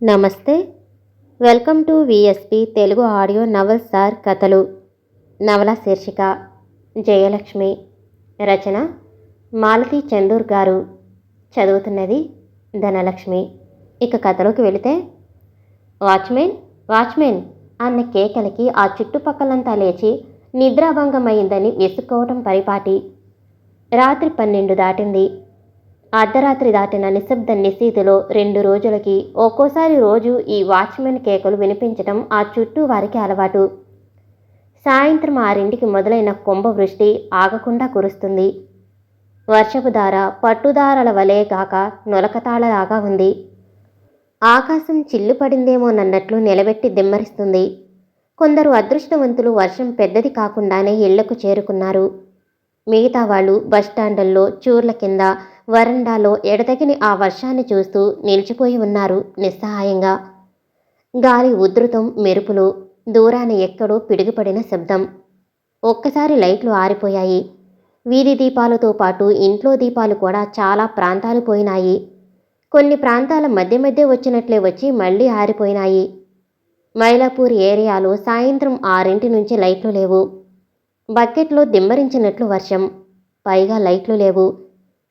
నమస్తే. Welcome to VSP Telugu audio novels sir కథలు. నవల శీర్షిక జయలక్ష్మి. రచన మాలతి చందూర్ గారు. చదువుతున్నది ధనలక్ష్మి. ఇక కథలోకి వెళితే, వాచ్మెన్ వాచ్మెన్ అన్న కేకలకి ఆ చుట్టుపక్కలంతా లేచి నిద్రాభంగమైందని విసుక్కోవటం పరిపాటి. రాత్రి 12 దాటింది. అర్ధరాత్రి దాటిన నిశ్శబ్ద నిశీతిలో 2 రోజులకి ఒక్కోసారి రోజు ఈ వాచ్మెన్ కేకలు వినిపించటం ఆ చుట్టూ వారికి అలవాటు. సాయంత్రం 6ంటికి మొదలైన కుంభవృష్టి ఆగకుండా కురుస్తుంది. వర్షపు దార పట్టుదారల వలె గాక నొలకతాళలాగా ఉంది. ఆకాశం చిల్లుపడిందేమోనన్నట్లు నిలబెట్టి దిమ్మరిస్తుంది. కొందరు అదృష్టవంతులు వర్షం పెద్దది కాకుండానే ఇళ్లకు చేరుకున్నారు. మిగతా వాళ్ళు బస్టాండుల్లో, చూర్ల కింద, వరండాలో ఎడతెగని ఆ వర్షాన్ని చూస్తూ నిలిచిపోయి ఉన్నారు నిస్సహాయంగా. గాలి ఉధృతం, మెరుపులు, దూరాన ఎక్కడో పిడుగుపడిన శబ్దం. ఒక్కసారి లైట్లు ఆరిపోయాయి. వీధి దీపాలతో పాటు ఇంట్లో దీపాలు కూడా చాలా ప్రాంతాలు పోయినాయి. కొన్ని ప్రాంతాల మధ్య మధ్య వచ్చినట్లే వచ్చి మళ్లీ ఆరిపోయినాయి. మైలాపూర్ ఏరియాలో సాయంత్రం 6 నుంచి లైట్లు లేవు. బకెట్లో దిమ్మరించినట్లు వర్షం. పైగా లైట్లు లేవు.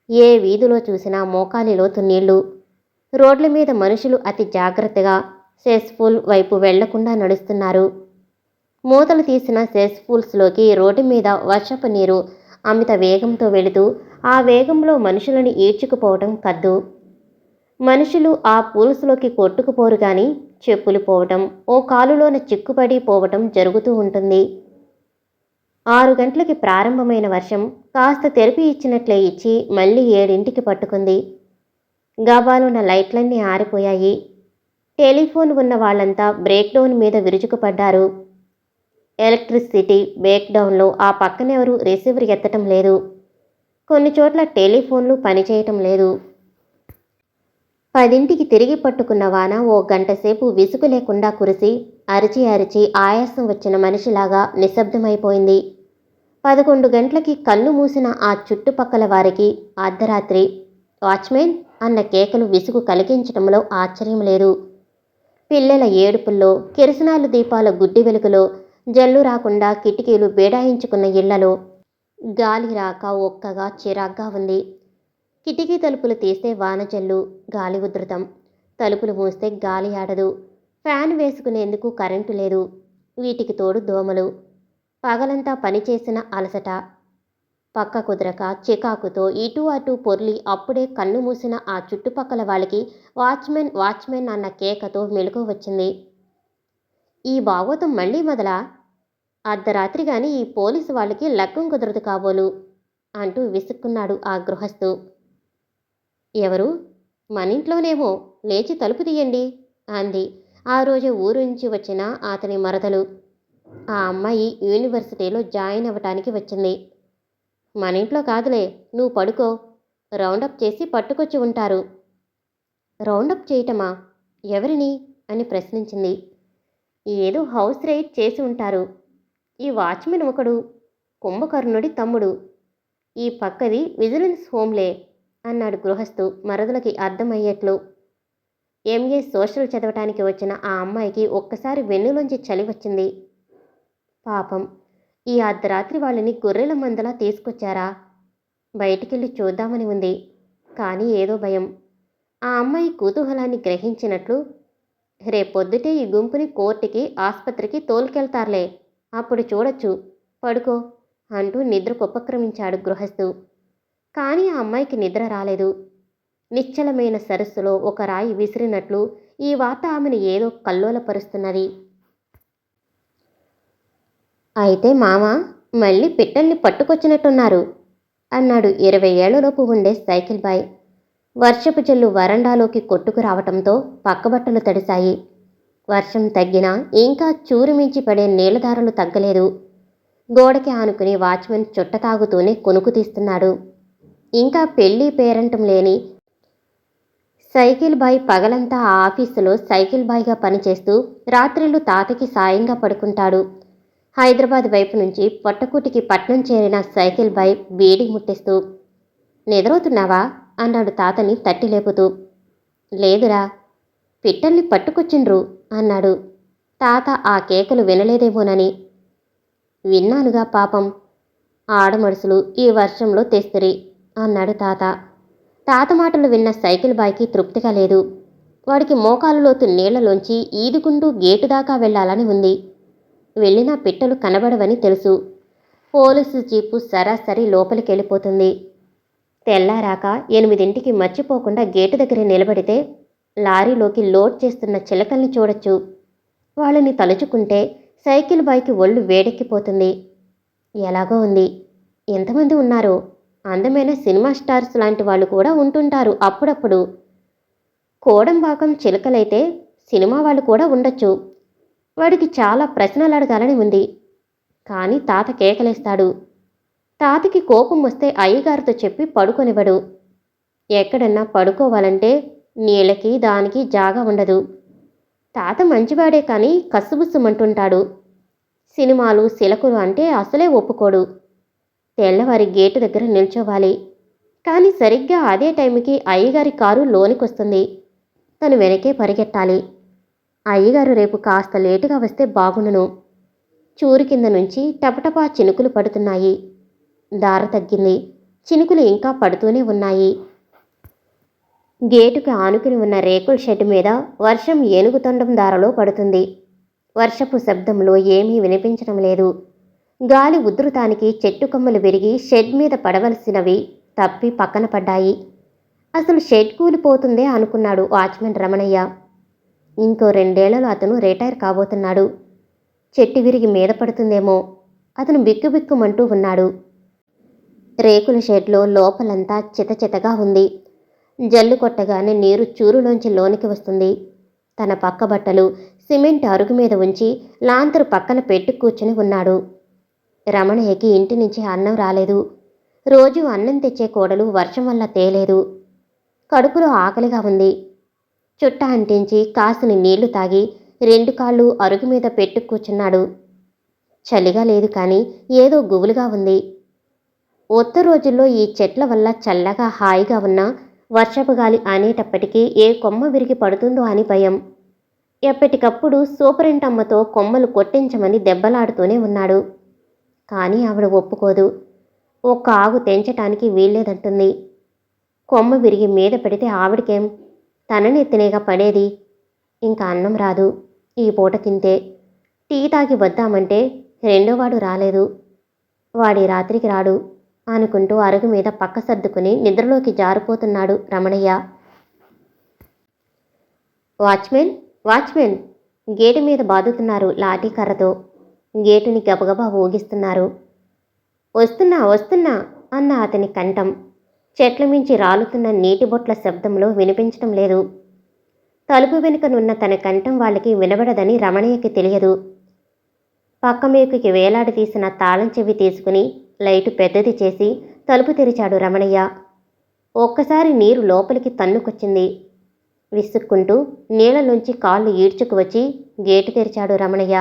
ఏ వీధిలో చూసినా మోకాలి లోతు నీళ్లు. రోడ్ల మీద మనుషులు అతి జాగ్రత్తగా సెస్ఫూల్ వైపు వెళ్లకుండా నడుస్తున్నారు. మూతలు తీసిన సెస్ఫూల్స్లోకి రోడ్డు మీద వర్షపు నీరు అమిత వేగంతో వెళుతూ ఆ వేగంలో మనుషులను ఈడ్చుకుపోవటం కద్దు. మనుషులు ఆ పూల్స్లోకి కొట్టుకుపోరు గాని చెప్పులు పోవటం, ఓ కాలులోన చిక్కుపడి పోవటం జరుగుతూ ఉంటుంది. 6 గంటలకి ప్రారంభమైన వర్షం కాస్త తెరిపి ఇచ్చినట్లే ఇచ్చి మళ్ళీ 7ంటికి పట్టుకుంది. గబాలున్న లైట్లన్నీ ఆరిపోయాయి. టెలిఫోన్ ఉన్న వాళ్ళంతా బ్రేక్డౌన్ మీద విరుచుకుపడ్డారు. ఎలక్ట్రిసిటీ బ్రేక్డౌన్లో ఆ పక్కనెవరూ రిసీవర్ ఎత్తటం లేదు. కొన్ని చోట్ల టెలిఫోన్లు పనిచేయటం లేదు. 10ంటికి తిరిగి పట్టుకున్న వాన ఓ గంటసేపు విసుగు లేకుండా కురిసి అరిచి అరిచి ఆయాసం వచ్చిన మనిషిలాగా నిశ్శబ్దమైపోయింది. 11 గంటలకి కళ్ళు మూసిన ఆ చుట్టుపక్కల వారికి అర్ధరాత్రి వాచ్మెన్ అన్న కేకలు విసుగు కలిగించటంలో ఆశ్చర్యం లేదు. పిల్లల ఏడుపుల్లో, కిరసనాలు దీపాల గుడ్డి వెలుగులో, జల్లు రాకుండా కిటికీలు బేడాయించుకున్న ఇళ్లలో గాలి రాక ఒక్కగా చిరాగ్గా ఉంది. కిటికీ తలుపులు తీస్తే వానజల్లు, గాలి ఉధృతం. తలుపులు మూస్తే గాలి ఆడదు. ఫ్యాన్ వేసుకునేందుకు కరెంటు లేదు. వీటికి తోడు దోమలు. పగలంతా పనిచేసిన అలసట. పక్క కుదరక చికాకుతో ఇటూ అటూ పొర్లి అప్పుడే కన్ను మూసిన ఆ చుట్టుపక్కల వాళ్ళకి వాచ్మెన్ వాచ్మెన్ అన్న కేకతో మెలకువ వచ్చింది. ఈ భాగవతం మళ్ళీ మొదలా? అర్ధరాత్రి గాని ఈ పోలీసు వాళ్ళకి లగ్గం కుదరదు కాబోలు అంటూ విసుక్కున్నాడు ఆ గృహస్థు. ఎవరు? మనింట్లోనేమో, లేచి తలుపు తీయండి అంది ఆ రోజు ఊరు నుంచి వచ్చిన అతని మరదలు. ఆ అమ్మాయి యూనివర్సిటీలో జాయిన్ అవ్వటానికి వచ్చింది. మనింట్లో కాదులే, నువ్వు పడుకో. రౌండప్ చేసి పట్టుకొచ్చి ఉంటారు. రౌండప్ చేయటమా? ఎవరిని అని ప్రశ్నించింది. ఏదో హౌస్ రైడ్ చేసి ఉంటారు. ఈ వాచ్మెన్ ఒకడు కుంభకర్ణుడి తమ్ముడు. ఈ పక్కది విజిలెన్స్ హోంలే అన్నాడు గృహస్థు మరదలకి అర్థమయ్యేట్లు. ఎంఏ సోషల్ చదవటానికి వచ్చిన ఆ అమ్మాయికి ఒక్కసారి వెన్నులోంచి చలి వచ్చింది. పాపం, ఈ అర్ధరాత్రి వాళ్ళని గొర్రెల మందలా తీసుకొచ్చారా? బయటికెళ్ళి చూద్దామని ఉంది. కానీ ఏదో భయం. ఆ అమ్మాయి కుతూహలాన్ని గ్రహించినట్లు, రేపొద్దుటే ఈ గుంపుని కోర్టుకి, ఆస్పత్రికి తోలుకెళ్తారులే, అప్పుడు చూడొచ్చు, పడుకో అంటూ నిద్రకు ఉపక్రమించాడు గృహస్థు. కానీ ఆ అమ్మాయికి నిద్ర రాలేదు. నిశ్చలమైన సరస్సులో ఒక రాయి విసిరినట్లు ఈ వార్త ఆమెను ఏదో కల్లోలపరుస్తున్నది. అయితే మామ మళ్ళీ పిట్టల్ని పట్టుకొచ్చినట్టున్నారు అన్నాడు 20 ఏళ్లలోపు ఉండే సైకిల్ బాయ్. వర్షపు జల్లు వరండాలోకి కొట్టుకు రావటంతో పక్కబట్టలు తడిశాయి. వర్షం తగ్గినా ఇంకా చూరుమించి పడే నీళ్లధారలు తగ్గలేదు. గోడకి ఆనుకుని వాచ్మెన్ చుట్ట తాగుతూనే కొనుకు తీస్తున్నాడు. ఇంకా పెళ్లి పేరంటం లేని సైకిల్ బాయ్ పగలంతా ఆ ఆఫీసులో సైకిల్ బాయ్గా పనిచేస్తూ రాత్రిళ్ళు తాతకి సాయంగా పడుకుంటాడు. హైదరాబాద్ వైపు నుంచి పొట్టకూటికి పట్నం చేరిన సైకిల్ బాయ్ వేడి ముట్టిస్తూ, నిద్రవుతున్నావా అన్నాడు తాతని తట్టి లేపుతూ. లేదురా. పిట్టల్ని పట్టుకొచ్చిండ్రు అన్నాడు. తాత ఆ కేకలు వినలేదేమోనని. విన్నానుగా పాపం. ఆడమడుసులు ఈ వర్షంలో తెస్తిరి అన్నాడు తాత. తాత మాటలు విన్న సైకిల్ బాయ్కి తృప్తిగా లేదు. వాడికి మోకాలు లోతు నీళ్లలోంచి ఈదుకుంటూ గేటు దాకా వెళ్లాలని ఉంది. వెళ్ళినా పిట్టలు కనబడవని తెలుసు. పోలీసు జీపు సరాసరి లోపలికెళ్ళిపోతుంది. తెల్లారాక 8ంటికి మర్చిపోకుండా గేటు దగ్గర నిలబడితే లారీలోకి లోడ్ చేస్తున్న చిలకల్ని చూడొచ్చు. వాళ్ళని తలుచుకుంటే సైకిల్ బాయ్కి ఒళ్ళు వేడెక్కిపోతుంది. ఎలాగో ఉంది. ఎంతమంది ఉన్నారో. అందమైన సినిమా స్టార్స్ లాంటి వాళ్ళు కూడా ఉంటుంటారు అప్పుడప్పుడు. కోడంబాకం చిలకలైతే సినిమా వాళ్ళు కూడా ఉండొచ్చు. వాడికి చాలా ప్రశ్నలు అడగాలని ఉంది. కానీ తాత కేకలేస్తాడు. తాతకి కోపం వస్తే అయ్యగారితో చెప్పి పడుకొనివ్వడు. ఎక్కడన్నా పడుకోవాలంటే నీళ్ళకి దానికి జాగా ఉండదు. తాత మంచివాడే కానీ కస్సుబుస్సుమంటుంటాడు. సినిమాలు సిలకులు అంటే అసలే ఒప్పుకోడు. తెల్లవారి గేటు దగ్గర నిల్చోవాలి. కానీ సరిగ్గా అదే టైంకి అయ్యగారి కారు లోనికొస్తుంది. తను వెనకే పరిగెట్టాలి. అయ్యగారు రేపు కాస్త లేటుగా వస్తే బాగుండును. చూరు కింద నుంచి టపటపా చినుకులు పడుతున్నాయి. దార తగ్గింది. చినుకులు ఇంకా పడుతూనే ఉన్నాయి. గేటుకి ఆనుకుని ఉన్న రేకుల షెడ్ మీద వర్షం ఏనుగుతొండం దారలో పడుతుంది. వర్షపు శబ్దంలో ఏమీ వినిపించడం లేదు. గాలి ఉధృతానికి చెట్టు కొమ్మలు విరిగి షెడ్ మీద పడవలసినవి తప్పి పక్కన పడ్డాయి. అసలు షెడ్ కూలిపోతుందే అనుకున్నాడు వాచ్మెన్ రమణయ్య. ఇంకో 2 ఏళ్లలో అతను రిటైర్ కాబోతున్నాడు. చెట్టు విరిగి మీద పడుతుందేమో. అతను బిక్కుబిక్కుమంటూ ఉన్నాడు. రేకుల షెడ్లో లోపలంతా చితచితగా ఉంది. జల్లు కొట్టగానే నీరు చూరులోంచి లోనికి వస్తుంది. తన పక్క బట్టలు సిమెంట్ అరుగు మీద ఉంచి లాంతరు పక్కన పెట్టి కూర్చుని ఉన్నాడు. రమణయ్యకి ఇంటి నుంచి అన్నం రాలేదు. రోజు అన్నం తెచ్చే కోడలు వర్షం వల్ల తేలేదు. కడుపులో ఆకలిగా ఉంది. చుట్ట అంటించి కాసిని నీళ్లు తాగి 2 కాళ్ళు అరుగు మీద పెట్టు కూర్చున్నాడు. చలిగా లేదు కానీ ఏదో గుబులుగా ఉంది. ఒత్త రోజుల్లో ఈ చెట్ల వల్ల చల్లగా హాయిగా ఉన్నా వర్షపు గాలి అనేటప్పటికీ ఏ కొమ్మ విరిగి పడుతుందో అని భయం. ఎప్పటికప్పుడు సూపరింటమ్మతో కొమ్మలు కొట్టించమని దెబ్బలాడుతూనే ఉన్నాడు. కానీ ఆవిడ ఒప్పుకోదు. ఒక్క ఆగు తెంచటానికి వీల్లేదంటుంది. కొమ్మ విరిగి మీద పెడితే ఆవిడకేం? తననెత్తినేగా పడేది. ఇంకా అన్నం రాదు. ఈ పూట తింటే. టీ తాగి వద్దామంటే రెండోవాడు రాలేదు. వాడి రాత్రికి రాడు అనుకుంటూ అరుగు మీద పక్క సర్దుకుని నిద్రలోకి జారిపోతున్నాడు రమణయ్య. Watchman, watchman! గేటు మీద బాదుతున్నారు లాఠీ కర్రతో. గేటుని గబగబా ఊగిస్తున్నారు. వస్తున్నా వస్తున్నా అన్న అతని కంఠం చెట్ల మించి రాలుతున్న నీటి బొట్ల శబ్దంలో వినిపించటం లేదు. తలుపు వెనుకనున్న తన కంఠం వాళ్ళకి వినబడదని రమణయ్యకి తెలియదు. పక్క మేకుకి వేలాడి తీసిన తాళం చెవి తీసుకుని లైటు పెద్దది చేసి తలుపు తెరిచాడు రమణయ్య. ఒక్కసారి నీరు లోపలికి తన్నుకొచ్చింది. విసుక్కుంటూ నీళ్లలోంచి కాళ్ళు ఈడ్చుకు వచ్చి గేటు తెరిచాడు రమణయ్య.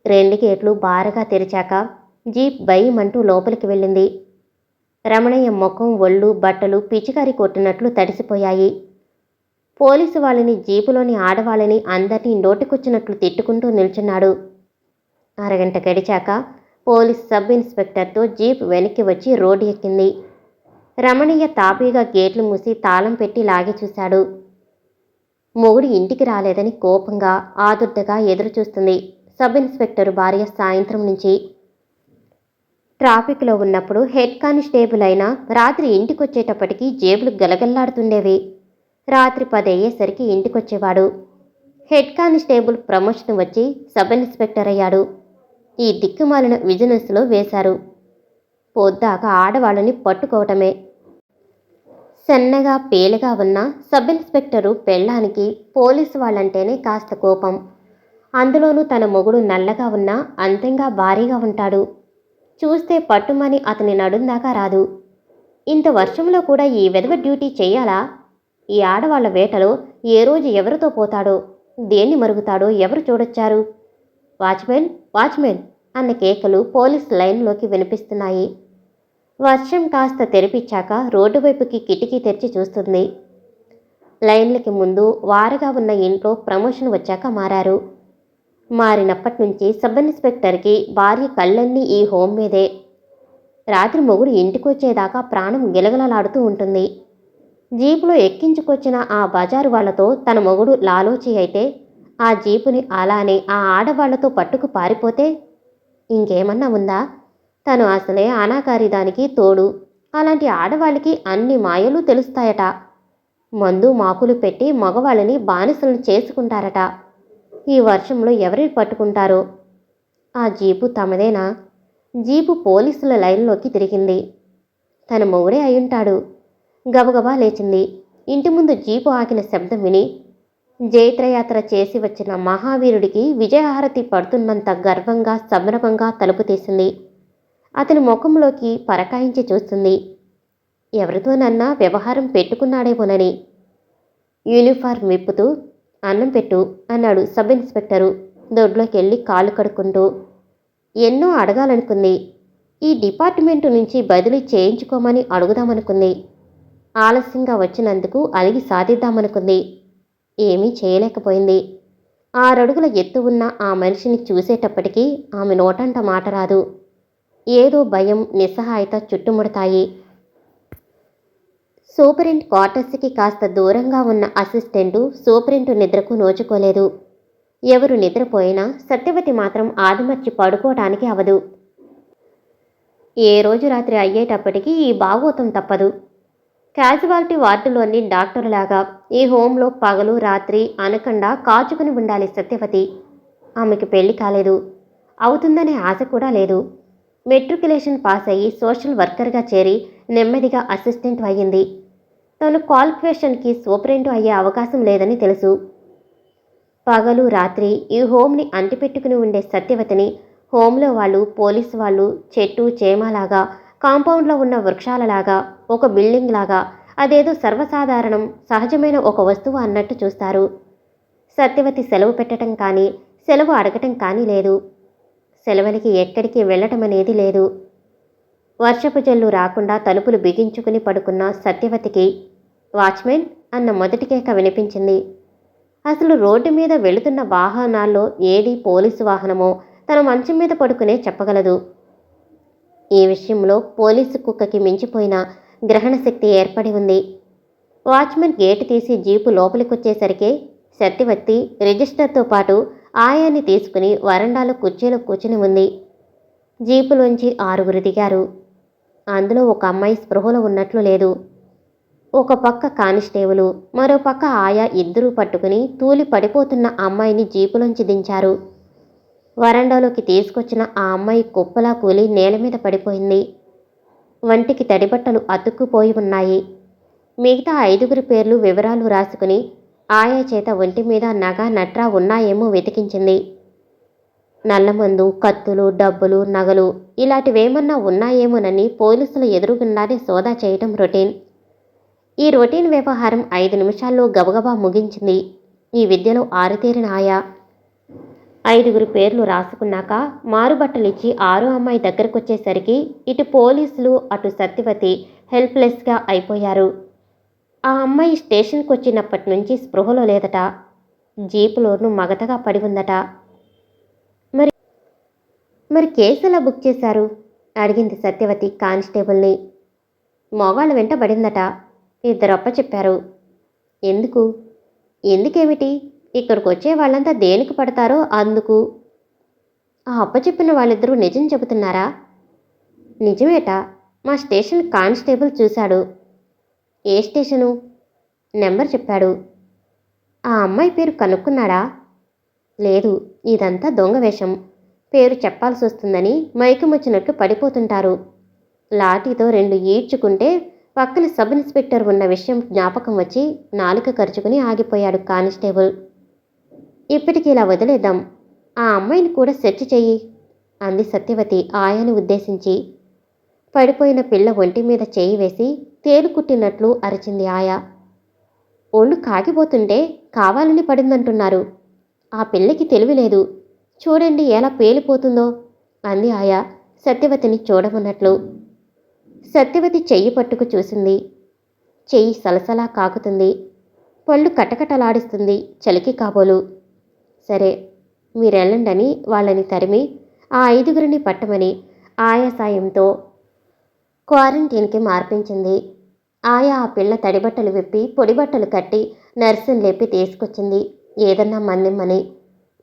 2 గేట్లు బారగా తెరిచాక జీప్ భయమంటూ లోపలికి వెళ్ళింది. రమణయ్య ముఖం, ఒళ్ళు, బట్టలు పిచికారి కొట్టినట్లు తడిసిపోయాయి. పోలీసు వాళ్ళని, జీపులోని ఆడవాళ్ళని అందరినీ నోటికొచ్చినట్లు తిట్టుకుంటూ నిల్చున్నాడు. అరగంట గడిచాక పోలీస్ సబ్ ఇన్స్పెక్టర్తో జీప్ వెనక్కి వచ్చి రోడ్డు ఎక్కింది. రమణయ్య తాపీగా గేట్లు మూసి తాళం పెట్టి లాగి చూశాడు. మొగుడు ఇంటికి రాలేదని కోపంగా, ఆదుర్దగా ఎదురుచూస్తుంది సబ్ ఇన్స్పెక్టర్ భార్య సాయంత్రం నుంచి. ట్రాఫిక్లో ఉన్నప్పుడు హెడ్ కానిస్టేబుల్ అయినా రాత్రి ఇంటికొచ్చేటప్పటికి జేబులు గలగల్లాడుతుండేవి. రాత్రి 10 అయ్యేసరికి ఇంటికొచ్చేవాడు. హెడ్ కానిస్టేబుల్ ప్రమోషన్ వచ్చి సబ్ ఇన్స్పెక్టర్ అయ్యాడు. ఈ దిక్కుమాలిన బిజినెస్లో వేశారు. పొద్దాక ఆడవాళ్ళని పట్టుకోవటమే. సన్నగా పేలగా ఉన్న సబ్ ఇన్స్పెక్టరు పెళ్ళానికి పోలీసు వాళ్ళంటేనే కాస్త కోపం. అందులోనూ తన మొగుడు నల్లగా ఉన్నా అందంగా భారీగా ఉంటాడు. చూస్తే పట్టుమని అతని నడుందాకా రాదు. ఇంత వర్షంలో కూడా ఈ వెధవ డ్యూటీ చెయ్యాలా? ఈ ఆడవాళ్ల వేటలో ఏ రోజు ఎవరితో పోతాడో, దేన్ని మరుగుతాడో ఎవరు చూడొచ్చారు? వాచ్మెన్, వాచ్మెన్ అన్న కేకలు పోలీస్ లైన్లోకి వినిపిస్తున్నాయి. వర్షం కాస్త తెరిపించాక రోడ్డు వైపుకి కిటికీ తెరిచి చూస్తుంది. లైన్లకి ముందు వారగా ఉన్న ఇంట్లో ప్రమోషన్ వచ్చాక మారారు. మారినప్పటి నుంచి సబ్ ఇన్స్పెక్టర్కి భార్య కళ్ళన్నీ ఈ హోమ్ మీదే. రాత్రి మొగుడు ఇంటికొచ్చేదాకా ప్రాణం గిలగలలాడుతూ ఉంటుంది. జీపులో ఎక్కించుకొచ్చిన ఆ బజారు వాళ్లతో తన మొగుడు లాలోచి అయితే ఆ జీపుని అలానే ఆ ఆడవాళ్లతో పట్టుకు పారిపోతే ఇంకేమన్నా ఉందా? తను అసలే అనాకారి దానికి తోడు. అలాంటి ఆడవాళ్ళకి అన్ని మాయలు తెలుస్తాయట. మందు మాకులు పెట్టి మగవాళ్ళని బానిసలను చేసుకుంటారట. ఈ వర్షంలో ఎవరిని పట్టుకుంటారో? ఆ జీపు తమదేనా? జీపు పోలీసుల లైన్లోకి తిరిగింది. తన మొగుడే అయ్యుంటాడు. గబగబా లేచింది. ఇంటి ముందు జీపు ఆగిన శబ్దం విని జైత్రయాత్ర చేసి వచ్చిన మహావీరుడికి విజయహారతి పడుతున్నంత గర్వంగా సంభ్రమంగా తలుపు తీసింది. అతని ముఖంలోకి పరకాయించి చూస్తుంది. ఎవరితోనన్నా వ్యవహారం పెట్టుకున్నాడేమోనని. యూనిఫార్మ్ విప్పుతూ అన్నం పెట్టు అన్నాడు సబ్ ఇన్స్పెక్టరు దొడ్లోకెళ్ళి కాళ్ళు కడుక్కుంటూ. ఎన్నో అడగాలనుకుంది. ఈ డిపార్ట్మెంటు నుంచి బదిలీ చేయించుకోమని అడుగుదామనుకుంది. ఆలస్యంగా వచ్చినందుకు అలిగి సాధిద్దామనుకుంది. ఏమీ చేయలేకపోయింది. 6 అడుగుల ఎత్తు ఉన్న ఆ మనిషిని చూసేటప్పటికీ ఆమె నోటంట మాట రాదు. ఏదో భయం, నిస్సహాయత చుట్టుముడతాయి. సూపరింట్ క్వార్టర్స్కి కాస్త దూరంగా ఉన్న అసిస్టెంటు సూపరింటు నిద్రకు నోచుకోలేదు. ఎవరు నిద్రపోయినా సత్యవతి మాత్రం ఆదిమర్చి పడుకోవటానికి అవదు. ఏ రోజు రాత్రి అయ్యేటప్పటికీ ఈ బాగోతం తప్పదు. క్యాజువాలిటీ వార్డులోని డాక్టరులాగా ఈ హోంలో పగలు రాత్రి అనకుండా కాచుకుని ఉండాలి సత్యవతి. ఆమెకి పెళ్లి కాలేదు. అవుతుందనే ఆశ కూడా లేదు. మెట్రికులేషన్ పాస్ అయ్యి సోషల్ వర్కర్గా చేరి నెమ్మదిగా అసిస్టెంట్ అయ్యింది. తను క్వాలిఫికేషన్కి సూపరింటు అయ్యే అవకాశం లేదని తెలుసు. పగలు రాత్రి ఈ హోంని అంటిపెట్టుకుని ఉండే సత్యవతిని హోంలో వాళ్ళు, పోలీసు వాళ్ళు చెట్టు చేమలాగా, కాంపౌండ్లో ఉన్న వృక్షాలలాగా, ఒక బిల్డింగ్ లాగా, అదేదో సర్వసాధారణం సహజమైన ఒక వస్తువు అన్నట్టు చూస్తారు. సత్యవతి సెలవు పెట్టడం కానీ సెలవు అడగటం కానీ లేదు. సెలవులకి ఎక్కడికి వెళ్ళటం అనేది లేదు. వర్షపు జల్లు రాకుండా తలుపులు బిగించుకుని పడుకున్న సత్యవతికి వాచ్మెన్ అన్న మొదటి కేక వినిపించింది. అసలు రోడ్డు మీద వెళుతున్న వాహనాల్లో ఏది పోలీసు వాహనమో తన మంచం మీద పడుకునే చెప్పగలదు. ఈ విషయంలో పోలీసు కుక్కకి మించిపోయిన గ్రహణశక్తి ఏర్పడి ఉంది. వాచ్మెన్ గేటు తీసి జీపు లోపలికొచ్చేసరికి సత్యవతి రిజిస్టర్తో పాటు ఆయాన్ని తీసుకుని వరండాలో కుర్చీలో కూర్చుని ఉంది. జీపులోంచి 6గురు దిగారు. అందులో ఒక అమ్మాయి స్పృహలో ఉన్నట్లు లేదు. ఒక పక్క కానిస్టేబులు, మరో పక్క ఆయా ఇద్దరూ పట్టుకుని తూలి పడిపోతున్న అమ్మాయిని జీపులోంచి దించారు. వరండాలోకి తీసుకొచ్చిన ఆ అమ్మాయి కుప్పలా కూలి నేల మీద పడిపోయింది. వంటికి తడిబట్టలు అతుక్కుపోయి ఉన్నాయి. మిగతా 5గురి పేర్లు వివరాలు రాసుకుని ఆయా చేత ఒంటి మీద నగ నట్రా ఉన్నాయేమో వెతికించింది. నల్లమందు, కత్తులు, డబ్బులు, నగలు ఇలాంటివేమన్నా ఉన్నాయేమోనని పోలీసుల ఎదురుగుండానే సోదా చేయటం రొటీన్. ఈ రొటీన్ వ్యవహారం 5 నిమిషాల్లో గబగబా ముగించింది ఈ విద్యలో ఆరితేరిన ఆయా. 5గురి పేర్లు రాసుకున్నాక మారుబట్టలిచ్చి 6వ అమ్మాయి దగ్గరకొచ్చేసరికి ఇటు పోలీసులు అటు సత్యవతి హెల్ప్లెస్గా అయిపోయారు. ఆ అమ్మాయి స్టేషన్కి వచ్చినప్పటి నుంచి స్పృహలో లేదట. జీపులోనూ మగతగా పడి ఉందట. మరి కేసు ఎలా బుక్ చేశారు అడిగింది సత్యవతి కానిస్టేబుల్ని. మొగాళ్ళ వెంట పడిందట. 2 అప్పచెప్పారు. ఎందుకు? ఎందుకేమిటి? ఇక్కడికి వచ్చే వాళ్ళంతా దేనికి పడతారో అందుకు. ఆ అప్పచెప్పిన వాళ్ళిద్దరూ నిజం చెబుతున్నారా? నిజమేట. మా స్టేషన్ కానిస్టేబుల్ చూశాడు. ఏ స్టేషను? నెంబర్ చెప్పాడు. ఆ అమ్మాయి పేరు కనుక్కున్నాడా? లేదు, ఇదంతా దొంగ వేషం. పేరు చెప్పాల్సి వస్తుందని మైకమొచ్చినట్లు పడిపోతుంటారు. లాఠీతో 2 ఈడ్చుకుంటే పక్కన సబ్ ఇన్స్పెక్టర్ ఉన్న విషయం జ్ఞాపకం వచ్చి నాలుక ఖర్చుకుని ఆగిపోయాడు కానిస్టేబుల్. ఇప్పటికి ఇలా వదిలేద్దాం. ఆ అమ్మాయిని కూడా సెర్చ్ చెయ్యి అంది సత్యవతి ఆయాని ఉద్దేశించి. పడిపోయిన పిల్ల ఒంటి మీద చేయి వేసి తేలుకుట్టినట్లు అరిచింది ఆయా. ఒళ్ళు కాగిపోతుంటే కావాలని పడిందంటున్నారు. ఆ పిల్లకి తెలివిలేదు. చూడండి ఎలా పేలిపోతుందో అంది ఆయా సత్యవతిని చూడమన్నట్లు. సత్యవతి చెయ్యి పట్టుకు చూసింది. చెయ్యి సలసలా కాకుతుంది. పళ్ళు కటకటలాడిస్తుంది చలికి కాబోలు. సరే, మీరెళ్ళండని వాళ్ళని తరిమి ఆ 5గురిని పట్టమని ఆయా సాయంతో క్వారంటైన్కి మార్పించింది. ఆయా ఆ పిల్ల తడిబట్టలు విప్పి పొడిబట్టలు కట్టి నర్సుని లేపి తీసుకొచ్చింది ఏదన్నా మందిమ్మని.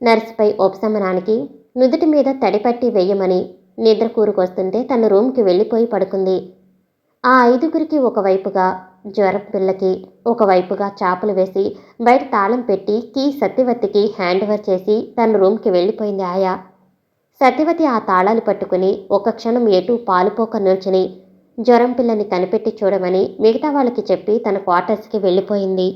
నర్సుపై ఉపశమనానికి నుదుటి మీద తడిపట్టి వెయ్యమని నిద్ర కూరుకొస్తుంటే తన రూమ్కి వెళ్ళిపోయి పడుకుంది. ఆ 5గురికి ఒకవైపుగా జ్వరం పిల్లకి ఒకవైపుగా చాపలు వేసి బయట తాళం పెట్టి కీ సత్యవతికి హ్యాండ్ ఓవర్ చేసి తన రూమ్కి వెళ్ళిపోయింది ఆయా. సత్యవతి ఆ తాళాలు పట్టుకుని ఒక్క క్షణం ఎటూ పాలుపోక నిల్చుని జ్వరం పిల్లని కనిపెట్టి చూడమని మిగతా వాళ్ళకి చెప్పి తన క్వార్టర్స్కి వెళ్ళిపోయింది.